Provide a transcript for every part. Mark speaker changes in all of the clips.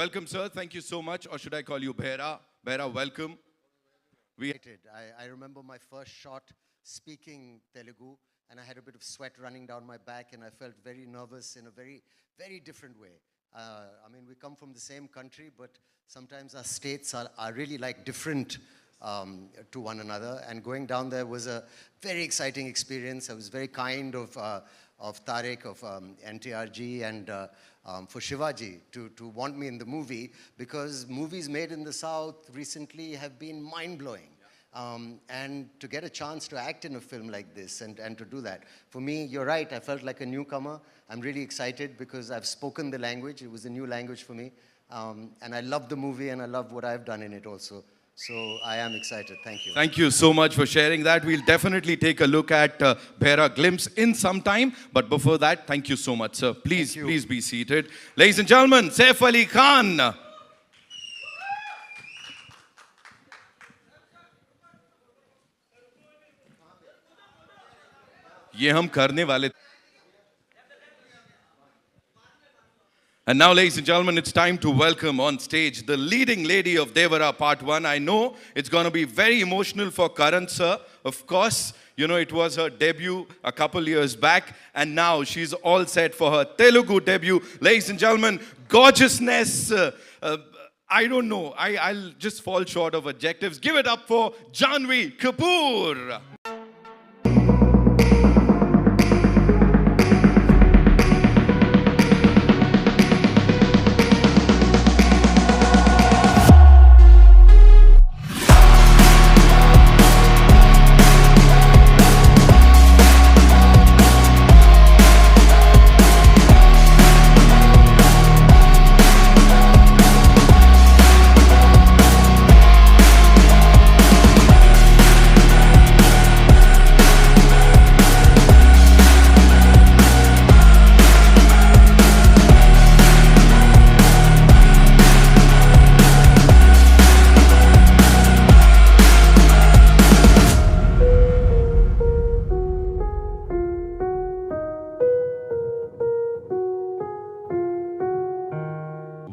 Speaker 1: Welcome, sir. Thank you so much. Or should I call you Bhera? Bhera, welcome.
Speaker 2: I remember my first shot speaking Telugu, and I had a bit of sweat running down my back, and I felt very nervous in a very, very different way. I mean, we come from the same country, but sometimes our states are really like different to one another. And going down there was a very exciting experience. I was very kind of Tarek, of NTR ji, and for Shivaji to want me in the movie, because movies made in the South recently have been mind-blowing. And to get a chance to act in a film like this and to do that. For me, you're right, I felt like a newcomer. I'm really excited because I've spoken the language. It was a new language for me. And I love the movie and I love what I've done in it also. So I am excited. Thank you.
Speaker 1: Thank you so much for sharing that. We'll definitely take a look at Bhera glimpse in some time. But before that, thank you so much, sir. Please be seated. Ladies and gentlemen, Saifalikhan. ये हम करने वाले. And now, ladies and gentlemen, it's time to welcome on stage the leading lady of Devara Part 1. I know it's going to be very emotional for Karan sir. Of course, you know, it was her debut a couple years back, and now she's all set for her Telugu debut. Ladies and gentlemen, gorgeousness. I don't know. I'll just fall short of adjectives. Give it up for Janhvi Kapoor.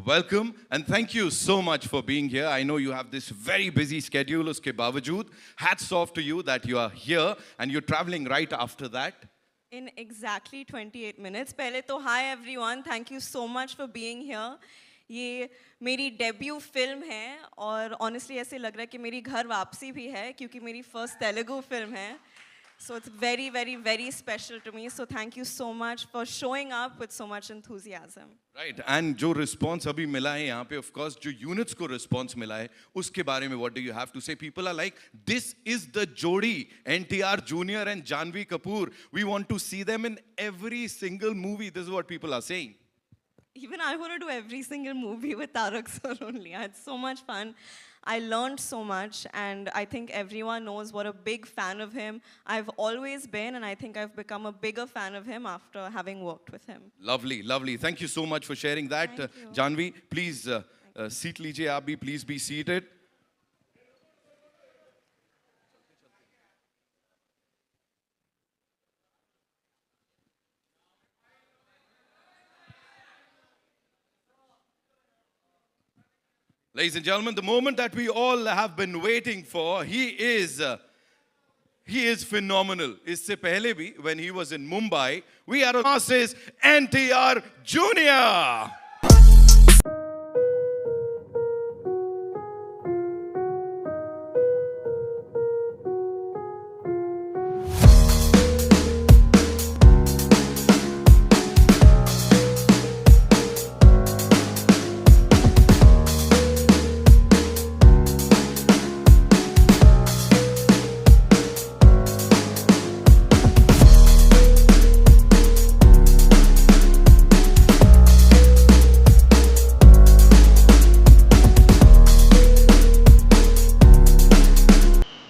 Speaker 1: Welcome and thank you so much for being here. I know you have this very busy schedule. Uske bawajood, hats off to you that you are here and you're traveling right after that.
Speaker 3: In exactly 28 minutes. Pehle to hi everyone. Thank you so much for being here. ये मेरी debut film है और honestly ऐसे लग रहा है कि मेरी घर वापसी भी है क्योंकि मेरी first Telugu film है. So it's very, very, very special to me. So thank you so much for showing up with so much enthusiasm.
Speaker 1: Right. And जो response अभी मिला है यहाँ पे, of course, जो units को response मिला है, उसके बारे में what do you have to say? People are like, this is the jodi, NTR Junior and Janhvi Kapoor. We want to see them in every single movie. This is what people are saying.
Speaker 3: Even I want to do every single movie with Tarak sir only. I had so much fun. I learned so much, and I think everyone knows what a big fan of him I've always been, and I think I've become a bigger fan of him after having worked with him.
Speaker 1: Lovely, lovely. Thank you so much for sharing that. Janhvi, please, seat lijiye aap bhi, please be seated. Ladies and gentlemen, the moment that we all have been waiting for, he is phenomenal. Isse pehle bhi, when he was in Mumbai, we had a masses NTR Junior.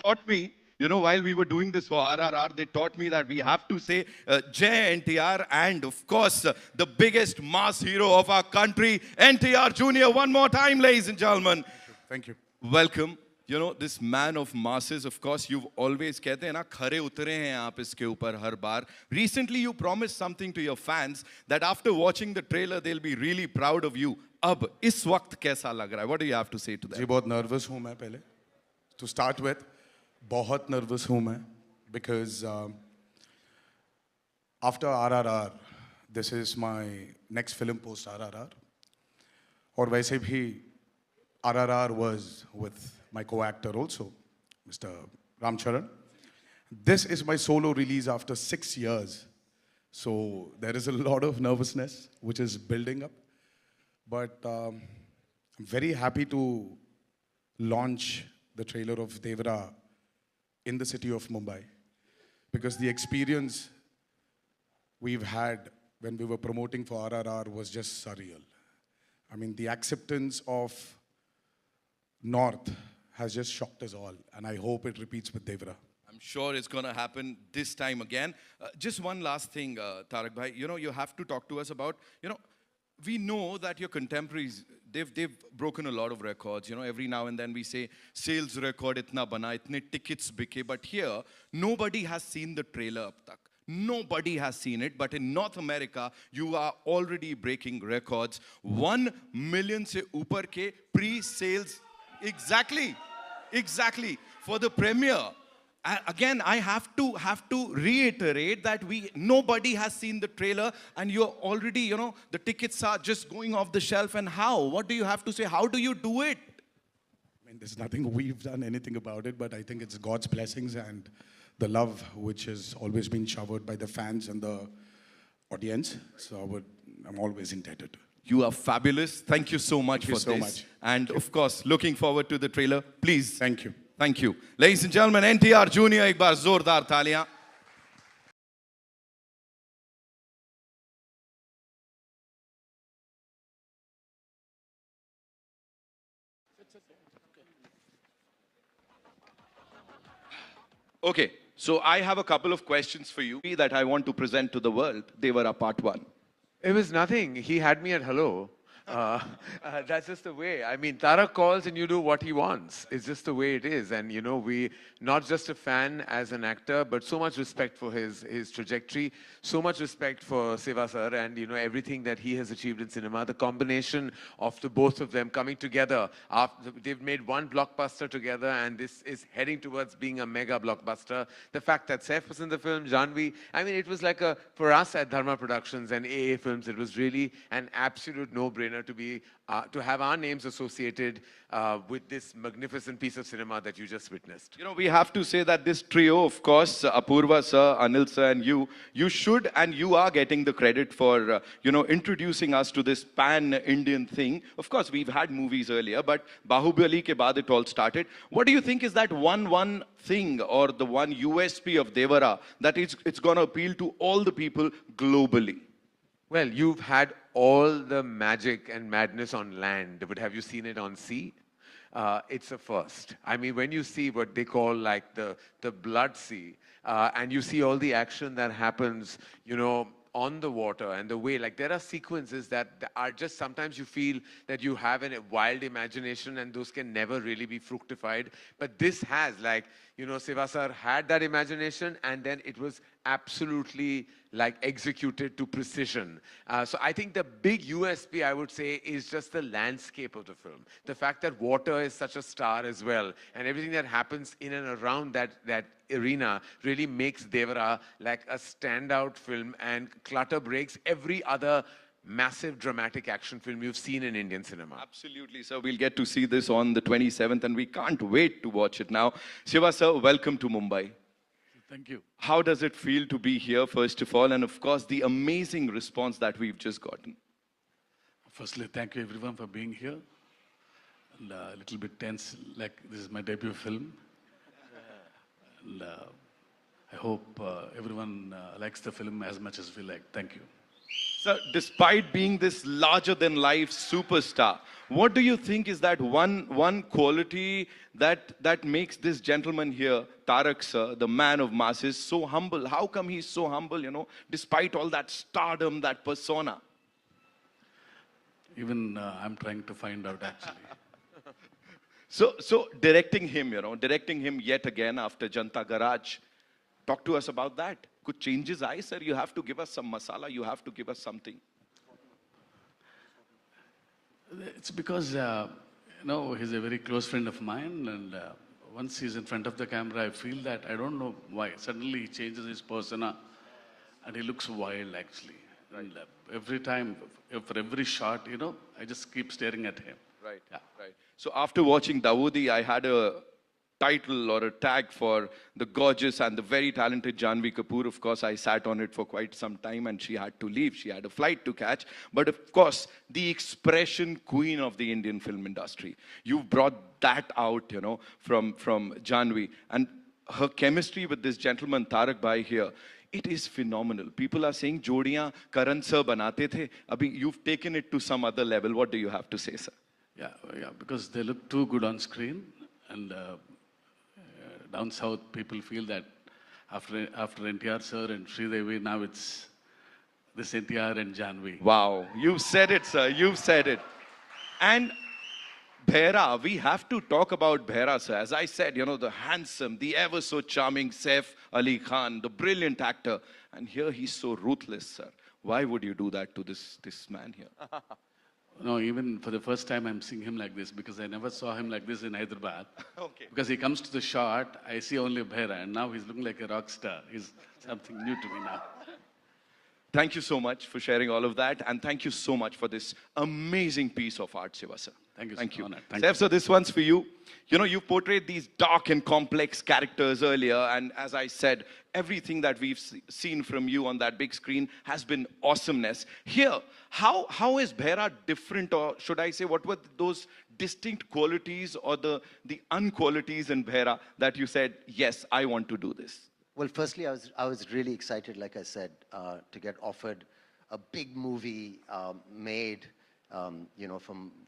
Speaker 1: Taught me, you know, while we were doing this for RRR, they taught me that we have to say Jai NTR and, of course, the biggest mass hero of our country, NTR Junior. One more time, ladies and gentlemen.
Speaker 4: Thank you.
Speaker 1: Welcome. You know, this man of masses, of course, you've always कहते हैं ना खरे उतरे हैं आप इसके ऊपर हर बार. Recently, you promised something to your fans that after watching the trailer, they'll be really proud of you. अब इस वक्त कैसा लग रहा है? What do you have to say to that?
Speaker 4: जी बहुत नर्वस हूँ मैं पहले. To start with, बहुत नर्वस हूँ मैं because after RRR, this is my next film post RRR. और वैसे भी RRR was with my co-actor also, Mr. Ramcharan. This is my solo release after 6 years. So there is a lot of nervousness which is building up. But I'm very happy to launch the trailer of Devara in the city of Mumbai. Because the experience we've had when we were promoting for RRR was just surreal. I mean, the acceptance of North has just shocked us all. And I hope it repeats with Devara.
Speaker 1: I'm sure it's going to happen this time again. Just one last thing, Tarak bhai. You know, you have to talk to us about, we know that your contemporaries, they've broken a lot of records. You know, every now and then we say, sales record itna bana, itne tickets bike. But here, nobody has seen the trailer ab tak. Nobody has seen it. But in North America, you are already breaking records. 1 million se upar ke pre-sales. Exactly. For the premiere. Again, I have to reiterate that nobody has seen the trailer, and you're already, the tickets are just going off the shelf. And how? What do you have to say? How do you do it?
Speaker 4: I mean, there's nothing we've done anything about it, but I think it's God's blessings and the love which has always been showered by the fans and the audience. So I'm always indebted.
Speaker 1: You are fabulous. Thank you so much for this.
Speaker 4: Thank you so much.
Speaker 1: And of course, looking forward to the trailer. Please.
Speaker 4: Thank you.
Speaker 1: Thank you. Ladies and gentlemen, NTR Junior, ek baar zordar taaliyan. Okay, so I have a couple of questions for you that I want to present to the world. Devara Part-1.
Speaker 5: It was nothing. He had me at hello. That's just the way. I mean, Tarak calls and you do what he wants. It's just the way it is. And, we, not just a fan as an actor, but so much respect for his trajectory, so much respect for Siva sir and, everything that he has achieved in cinema. The combination of the both of them coming together. They've made one blockbuster together, and this is heading towards being a mega blockbuster. The fact that Saif was in the film, Janhvi, I mean, it was like for us at Dharma Productions and AA Films, it was really an absolute no-brainer to have our names associated with this magnificent piece of cinema that you just witnessed.
Speaker 1: We have to say that this trio, of course, Apurva sir, Anil sir, and you should and you are getting the credit for, introducing us to this pan-Indian thing. Of course, we've had movies earlier, but Bahubali ke baad it all started. What do you think is that one thing or the one USP of Devara that it's going to appeal to all the people globally?
Speaker 5: Well, you've had all the magic and madness on land, but have you seen it on sea? It's a first. I mean, when you see what they call like the blood sea, and you see all the action that happens, on the water and the way, like there are sequences that are just, sometimes you feel that you have a wild imagination and those can never really be fructified. But this has, like, Siva sir had that imagination and then it was absolutely like executed to precision. So I think the big USP, I would say, is just the landscape of the film. The fact that water is such a star as well, and everything that happens in and around that arena really makes Devara like a standout film and clutter breaks every other massive dramatic action film you've seen in Indian cinema.
Speaker 1: Absolutely, sir. We'll get to see this on the 27th and we can't wait to watch it now. Siva sir, welcome to Mumbai.
Speaker 6: Thank you.
Speaker 1: How does it feel to be here, first of all, and of course, the amazing response that we've just gotten?
Speaker 6: Firstly, thank you everyone for being here. And, a little bit tense, like this is my debut film. And, I hope everyone likes the film as much as we like. Thank you.
Speaker 1: Sir, despite being this larger-than-life superstar, what do you think is that one quality that makes this gentleman here, Tarak sir, the man of masses, so humble? How come he's so humble, despite all that stardom, that persona?
Speaker 6: Even I'm trying to find out, actually.
Speaker 1: So directing him, yet again after Janta Garage, talk to us about that. Could changes aaye, sir? You have to give us some masala. You have to give us something.
Speaker 6: It's because, he's a very close friend of mine, and once he's in front of the camera, I feel that, I don't know why, suddenly he changes his persona, and he looks wild, actually. And every time, for every shot, I just keep staring at him.
Speaker 1: Right,
Speaker 6: Yeah.
Speaker 1: right. So after watching Dawoodi, I had a title or a tag for the gorgeous and the very talented Janhvi Kapoor. Of course, I sat on it for quite some time and she had to leave. She had a flight to catch. But of course, the expression queen of the Indian film industry. You've brought that out, from Janhvi. And her chemistry with this gentleman, Tarak Bhai here, it is phenomenal. People are saying, Jodiyan Karan sir banate the. Abhi, you've taken it to some other level. What do you have to say, sir?
Speaker 6: Yeah, because they look too good on screen, and down south, people feel that after NTR sir and Sridevi, now it's this NTR and Janhvi.
Speaker 1: Wow, you've said it, sir. You've said it. And Bhaira, we have to talk about Bhaira, sir. As I said, the handsome, the ever so charming Saif Ali Khan, the brilliant actor. And here he's so ruthless, sir. Why would you do that to this man here?
Speaker 6: No, even for the first time, I'm seeing him like this because I never saw him like this in Hyderabad.
Speaker 1: Okay.
Speaker 6: Because he comes to the shot, I see only Bhaira, and now he's looking like a rock star. He's something new to me now.
Speaker 1: Thank you so much for sharing all of that. And thank you so much for this amazing piece of art, Siva, sir.
Speaker 6: Thank you,
Speaker 1: Thank
Speaker 6: sir.
Speaker 1: you.
Speaker 6: Honored. Thank
Speaker 1: Saif,
Speaker 6: you.
Speaker 1: sir, this one's for you. You portrayed these dark and complex characters earlier. And as I said, everything that we've seen from you on that big screen has been awesomeness. Here, how is Bhaira different? Or should I say, what were those distinct qualities or the unqualities in Bhaira that you said, yes, I want to do this?
Speaker 2: Well, firstly, I was really excited, like I said, to get offered a big movie made, from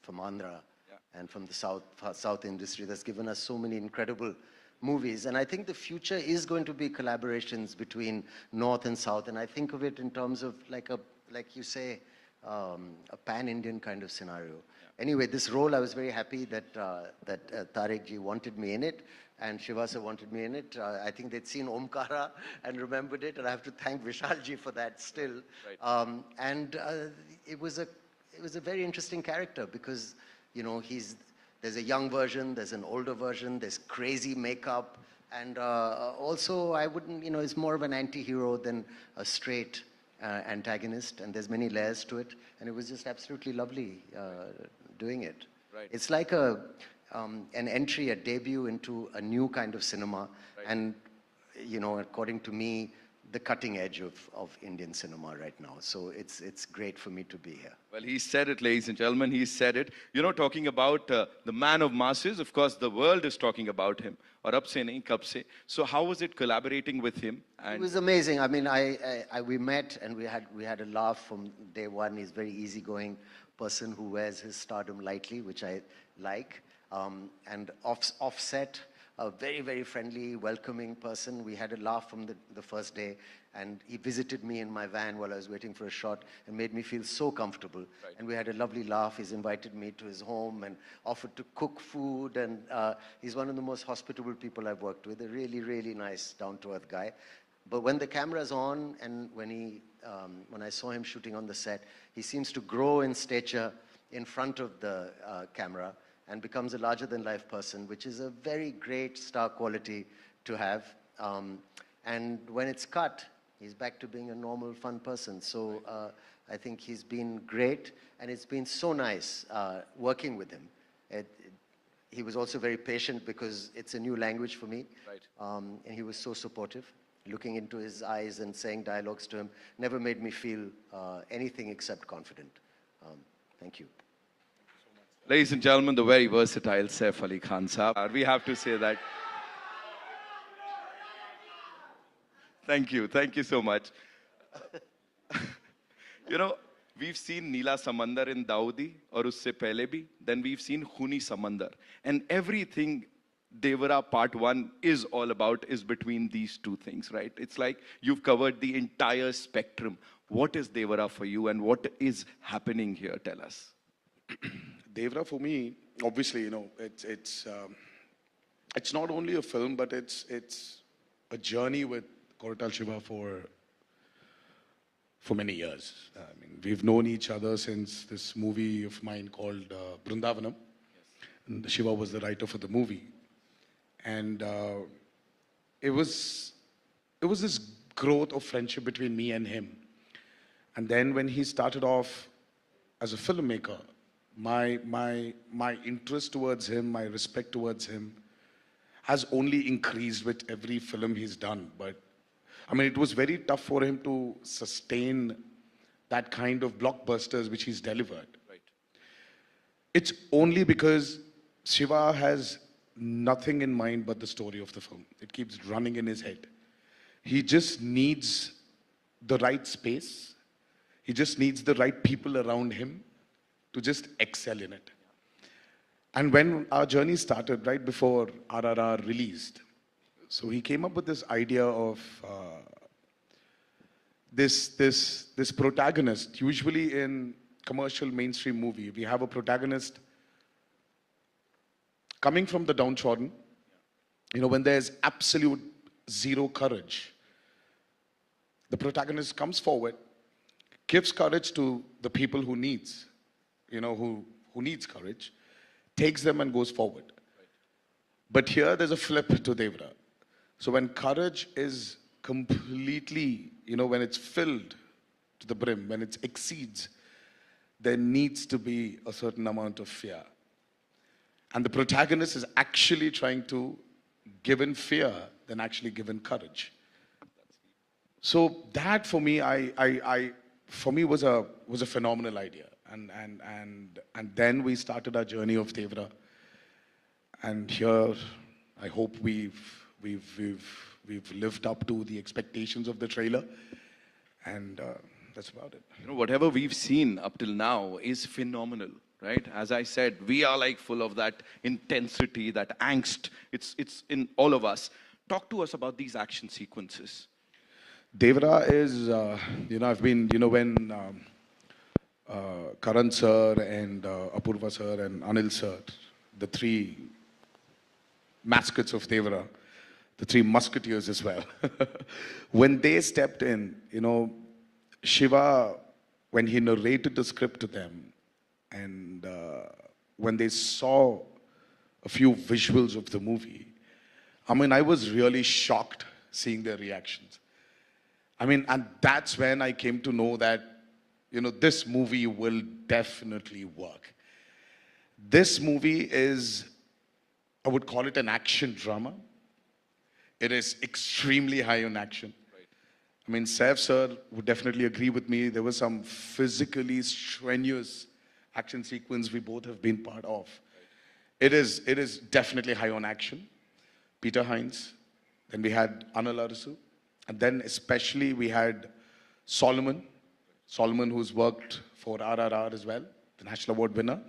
Speaker 2: Andhra and from the South industry that's given us so many incredible movies. And I think the future is going to be collaborations between North and South. And I think of it in terms of like you say, a pan-Indian kind of scenario. Yeah. Anyway, this role, I was very happy that Tariq ji wanted me in it. And Shivasa wanted me in it. I think they'd seen Omkara and remembered it, and I have to thank Vishalji for that still. Right. It was a very interesting character because, there's a young version, there's an older version, there's crazy makeup, and also I wouldn't, it's more of an anti-hero than a straight antagonist, and there's many layers to it, and it was just absolutely lovely doing it. Right. It's like an entry, a debut into a new kind of cinema. Right. And, according to me, the cutting edge of Indian cinema right now. So it's great for me to be here.
Speaker 1: Well, he said it, ladies and gentlemen, he said it. Talking about the man of masses, of course, the world is talking about him. Aur ab se nahi, kab se. So how was it collaborating with him?
Speaker 2: And it was amazing. I mean, we met and we had a laugh from day one. He's a very easygoing person who wears his stardom lightly, which I like. And offset, a very, very friendly, welcoming person. We had a laugh from the first day, and he visited me in my van while I was waiting for a shot and made me feel so comfortable. Right. And we had a lovely laugh. He's invited me to his home and offered to cook food, and he's one of the most hospitable people I've worked with, a really, really nice, down-to-earth guy. But when the camera's on and when I saw him shooting on the set, he seems to grow in stature in front of the camera and becomes a larger-than-life person, which is a very great star quality to have. And when it's cut, he's back to being a normal, fun person. So I think he's been great, and it's been so nice working with him. He was also very patient because it's a new language for me. Right. And he was so supportive. Looking into his eyes and saying dialogues to him never made me feel anything except confident. Thank you.
Speaker 1: Ladies and gentlemen, the very versatile Saif Ali Khan Saab. We have to say that. Thank you so much. We've seen Neela Samandar in Dawoodi, और उससे पहले भी. Then we've seen Khuni Samandar. And everything Devara Part-1 is all about is between these two things, right? It's like you've covered the entire spectrum. What is Devara for you and what is happening here? Tell us.
Speaker 4: Devara for me, obviously, it's not only a film, but it's a journey with Koratala for for many years. I mean, we've known each other since this movie of mine called Brindavanam. And Siva was the writer for the movie. And it was this growth of friendship between me and him. And then when he started off as a filmmaker, my interest towards him, my respect towards him has only increased with every film he's done. But I mean, it was very tough for him to sustain that kind of blockbusters which he's delivered.
Speaker 1: Right.
Speaker 4: It's only because Siva has nothing in mind but the story of the film. It keeps running in his head. He just needs the right space. He just needs the right people around him to just excel in it. And when our journey started, right before RRR released, so he came up with this idea of this protagonist. Usually in commercial mainstream movie, we have a protagonist coming from the downtrodden, when there's absolute zero courage. The protagonist comes forward, gives courage to the people who needs courage, takes them and goes forward. But here there's a flip to Devara. So when courage is completely, when it's filled to the brim, when it exceeds, there needs to be a certain amount of fear. And the protagonist is actually trying to give in fear than actually give in courage. So that for me, was a phenomenal idea. And then we started our journey of Devara. And here, I hope we've lived up to the expectations of the trailer, and that's about it.
Speaker 1: Whatever we've seen up till now is phenomenal, right? As I said, we are like full of that intensity, that angst. It's in all of us. Talk to us about these action sequences.
Speaker 4: Devara is, I've been, when Karan sir and Apurva sir and Anil sir, the three mascots of Devara, the three musketeers as well. When they stepped in, Siva, when he narrated the script to them, and when they saw a few visuals of the movie, I was really shocked seeing their reactions. And that's when I came to know that, this movie will definitely work. This movie is, I would call it an action drama. It is extremely high on action. Right. Saif sir would definitely agree with me. There was some physically strenuous action sequence we both have been part of. Right. It is definitely high on action. Peter Hines, then we had Anil Arasu, and then especially we had Solomon, who's worked for RRR as well, the National Award winner.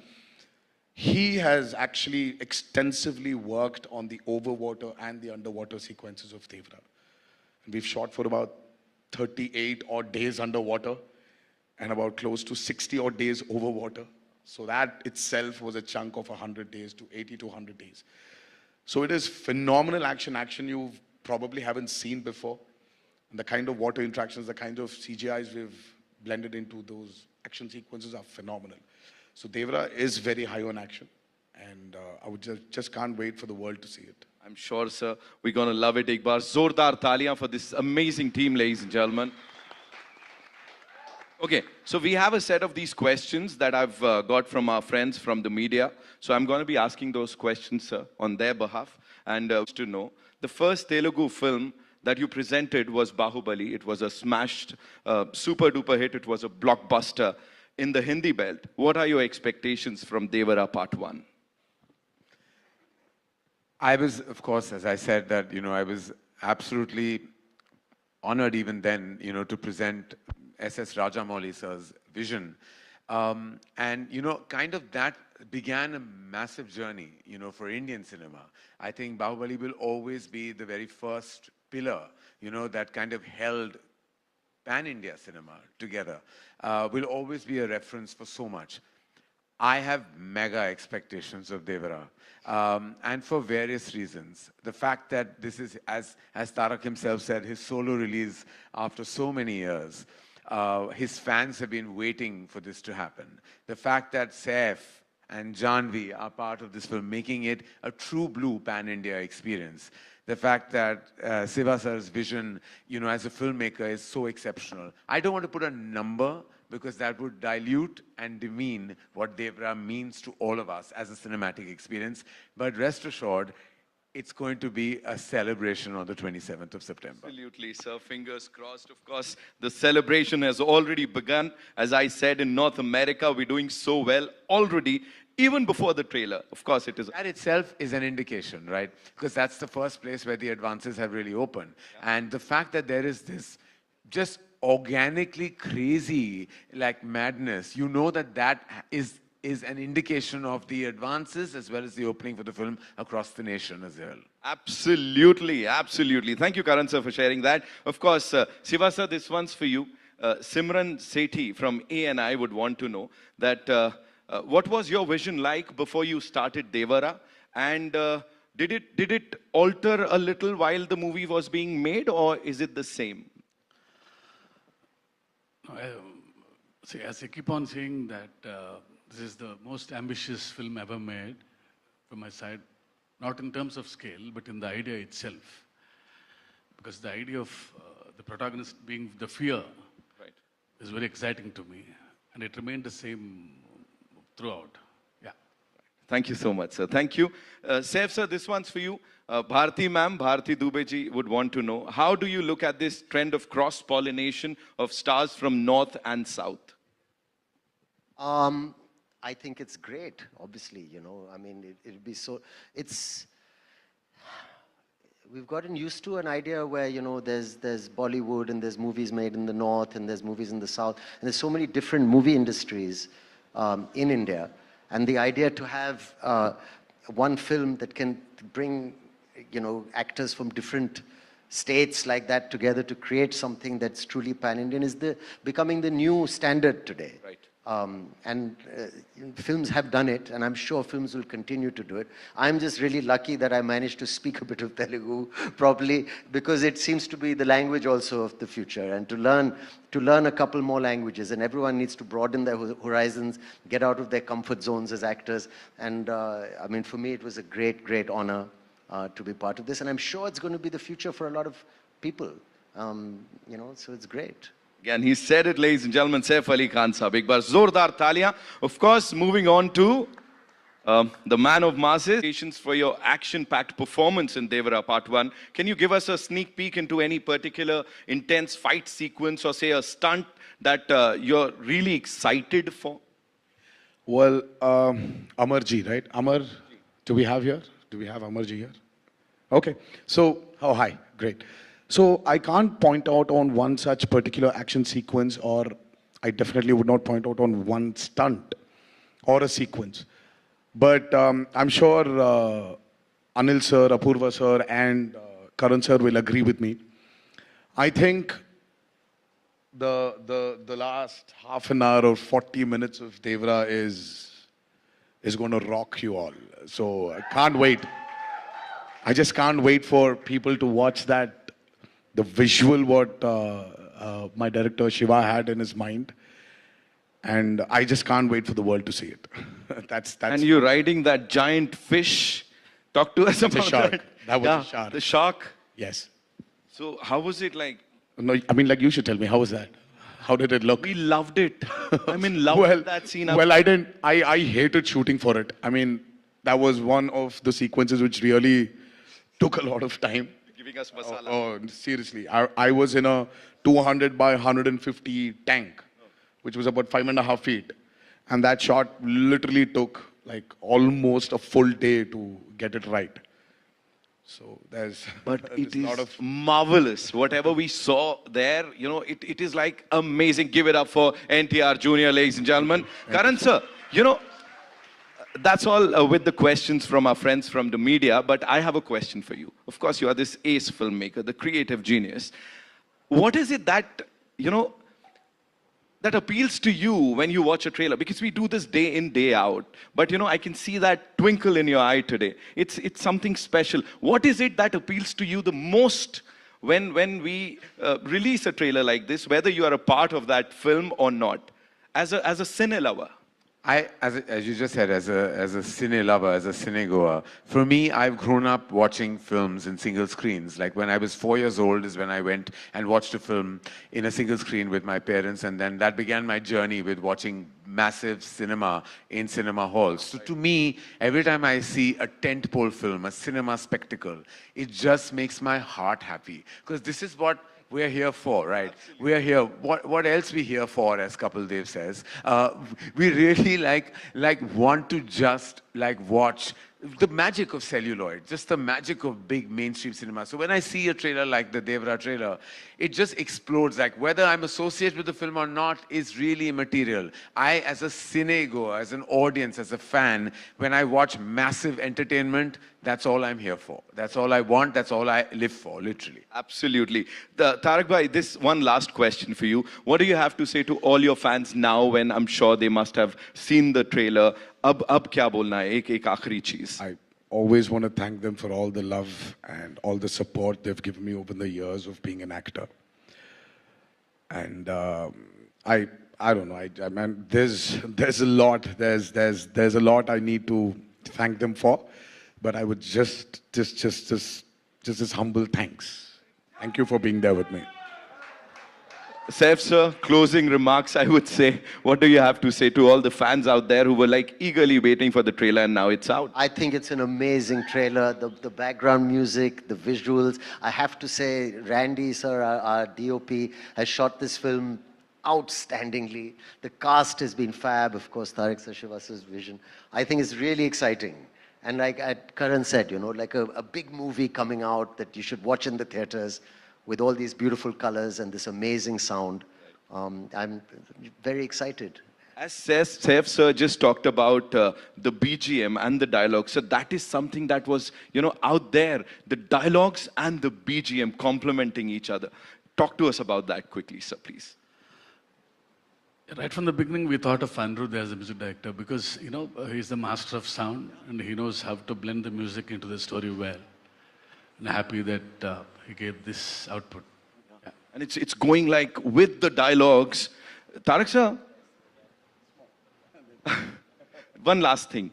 Speaker 4: He has actually extensively worked on the overwater and the underwater sequences of Devara. And we've shot for about 38 odd days underwater and about close to 60 odd days overwater. So that itself was a chunk of 100 days to 80 to 100 days. So it is phenomenal action you probably haven't seen before. And the kind of water interactions, the kind of CGIs we've blended into those action sequences are phenomenal. So Devara is very high on action, and I would just can't wait for the world to see it.
Speaker 1: I'm sure, sir, we're going to love it. Ek baar zordar taliyan for this amazing team, ladies and gentlemen. Okay, so we have a set of these questions that I've got from our friends from the media. So I'm going to be asking those questions, sir, on their behalf. And to know, the first Telugu film that you presented was Bahubali. It was a smashed, super duper hit. It was a blockbuster in the Hindi belt. What are your expectations from Devara Part 1?
Speaker 5: I was, of course, as I said, that, I was absolutely honored even then, to present S.S. Rajamouli sir's vision. And, kind of that began a massive journey, for Indian cinema. I think Bahubali will always be the very first pillar, that kind of held pan-India cinema together. Will always be a reference for so much. I have mega expectations of Devara, and for various reasons. The fact that this is, as Tarak himself said, his solo release after so many years. his fans have been waiting for this to happen. The fact that Saif and Janhvi are part of this film, making it a true blue pan-India experience. The fact that Siva sir's vision, as a filmmaker is so exceptional. I don't want to put a number because that would dilute and demean what Devara means to all of us as a cinematic experience. But rest assured, it's going to be a celebration on the 27th of September.
Speaker 1: Absolutely, sir. Fingers crossed. Of course, the celebration has already begun. As I said, in North America, we're doing so well already, even before the trailer. Of course, it is.
Speaker 5: That itself is an indication, right? Because that's the first place where the advances have really opened. Yeah. And the fact that there is this just organically crazy, like madness, that is an indication of the advances as well as the opening for the film across the nation as well.
Speaker 1: Absolutely, absolutely. Thank you, Karan sir, for sharing that. Of course, Siva sir, this one's for you. Simran Sethi from ANI would want to know that what was your vision like before you started Devara? And did it alter a little while the movie was being made, or is it the same?
Speaker 6: See, as I keep on saying that this is the most ambitious film ever made from my side, not in terms of scale, but in the idea itself. Because the idea of the protagonist being the fear is very exciting to me. And it remained the same throughout. Yeah.
Speaker 1: Thank you so much, sir. Thank you. Saif sir, this one's for you. Bharti ma'am, Bharti Dubey ji would want to know, how do you look at this trend of cross-pollination of stars from North and South?
Speaker 2: I think it's great, obviously, I mean, it'll be so, we've gotten used to an idea where, there's Bollywood and there's movies made in the North and there's movies in the South. And there's so many different movie industries in India. And the idea to have one film that can bring, actors from different states like that together to create something that's truly pan-Indian is becoming the new standard today.
Speaker 1: Right.
Speaker 2: Films have done it, and I'm sure films will continue to do it. I'm just really lucky that I managed to speak a bit of Telugu properly, because it seems to be the language also of the future, and to learn a couple more languages, and everyone needs to broaden their horizons, get out of their comfort zones as actors. And I mean, for me, it was a great honor to be part of this, and I'm sure it's going to be the future for a lot of people, so it's great.
Speaker 1: Again, he said it, ladies and gentlemen, Saifalikhan sahab. Ek baar zordar taliyan. Of course, moving on to the man of masses. Congratulations for your action-packed performance in Devara Part 1. Can you give us a sneak peek into any particular intense fight sequence, or say a stunt that you're really excited for?
Speaker 4: Well, Amarji, right? Amar, do we have here? Do we have Amarji here? Okay. So, oh, hi. Great. So I can't point out on one such particular action sequence, or I definitely would not point out on one stunt or a sequence. But I'm sure Anil sir, Apurva sir and Karan sir will agree with me. I think the last half an hour or 40 minutes of Devara is going to rock you all. So I can't wait. I just can't wait for people to watch that. The visual what my director Siva had in his mind, and I just can't wait for the world to see it. that's.
Speaker 1: And you're riding that giant fish. Talk to us about
Speaker 4: shark.
Speaker 1: that.
Speaker 4: That was a shark.
Speaker 1: The shark.
Speaker 4: Yes.
Speaker 1: So how was it like?
Speaker 4: No, I mean, like, you should tell me, how was that? How did it look?
Speaker 1: We loved it. I mean, loved that scene.
Speaker 4: Well, I didn't. I hated shooting for it. I mean, that was one of the sequences which really took a lot of time.
Speaker 1: Giving us masala.
Speaker 4: Oh, seriously. I was in a 200 by 150 tank, which was about 5.5 feet. And that shot literally took like almost a full day to get it right. So there's
Speaker 1: it is marvelous. Whatever we saw there, it is like amazing. Give it up for NTR Junior, ladies and gentlemen. Karan sir, that's all with the questions from our friends from the media, but I have a question for you. Of course, you are this ace filmmaker, the creative genius. What is it that, that appeals to you when you watch a trailer? Because we do this day in, day out. But, I can see that twinkle in your eye today. It's something special. What is it that appeals to you the most when we release a trailer like this, whether you are a part of that film or not, as a cine lover?
Speaker 5: As you just said, as a cine lover, as a cine goer, for me, I've grown up watching films in single screens. Like when I was 4 years old is when I went and watched a film in a single screen with my parents, and then that began my journey with watching massive cinema in cinema halls. So to me, every time I see a tentpole film, a cinema spectacle, it just makes my heart happy. Because this is what we're here for, right? Absolutely. We are here. What else we here for, as Kapil Dev says? We really want to just watch the magic of celluloid, just the magic of big mainstream cinema. So when I see a trailer like the Devara trailer, it just explodes. Like whether I'm associated with the film or not is really immaterial. I, as a cine goer, as an audience, as a fan, when I watch massive entertainment, that's all I'm here for. That's all I want. That's all I live for, literally.
Speaker 1: Absolutely. Tarak bhai, this one last question for you. What do you have to say to all your fans now, when I'm sure they must have seen the trailer? Ab kya bolna hai? Ek aakhri cheez.
Speaker 4: I always want to thank them for all the love and all the support they've given me over the years of being an actor. And I don't know. I mean, there's a lot. There's a lot I need to thank them for. But I would just this humble thanks. Thank you for being there with me.
Speaker 1: Saif sir, closing remarks, I would say. What do you have to say to all the fans out there who were eagerly waiting for the trailer and now it's out?
Speaker 2: I think it's an amazing trailer. The background music, the visuals. I have to say, Randy sir, our DOP, has shot this film outstandingly. The cast has been fab. Of course, Tarak sir, Siva sir's vision. I think it's really exciting. And like Karan said, like a big movie coming out that you should watch in the theaters with all these beautiful colors and this amazing sound. I'm very excited.
Speaker 1: As Saif sir just talked about the BGM and the dialogue, so that is something that was, out there. The dialogues and the BGM complementing each other. Talk to us about that quickly, sir, please.
Speaker 6: Right from the beginning, we thought of Anirudh as a music director because, he's the master of sound and he knows how to blend the music into the story well. And happy that he gave this output.
Speaker 1: Yeah. And it's going with the dialogues. Tarak sir, one last thing.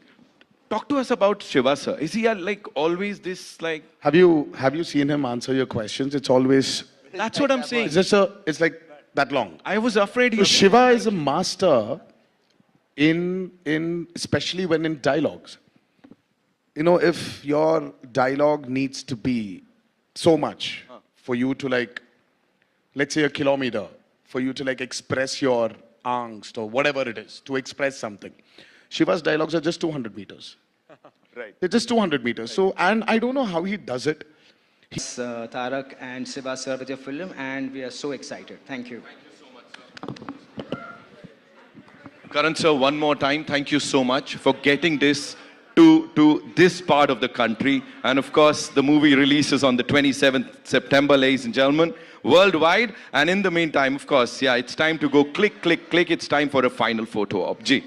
Speaker 1: Talk to us about Siva sir. Is he always this
Speaker 4: Have you seen him answer your questions? It's always...
Speaker 1: That's what I'm saying.
Speaker 4: It's like that long.
Speaker 1: I was afraid
Speaker 4: So Siva is a master in especially when in dialogues. If your dialogue needs to be so much for you to let's say a kilometer, for you to express your angst or whatever it is, to express something. Shiva's dialogues are just 200 meters.
Speaker 1: Right.
Speaker 4: They're just 200 meters. So, and I don't know how he does it.
Speaker 7: Tarak and Siva sir with your film, and we are so excited. Thank you.
Speaker 1: Thank you so much, sir. Karan sir, one more time, thank you so much for getting this to this part of the country. And of course, the movie releases on the 27th September, ladies and gentlemen, worldwide. And in the meantime, of course, it's time to go click, click, click. It's time for a final photo op. Ji.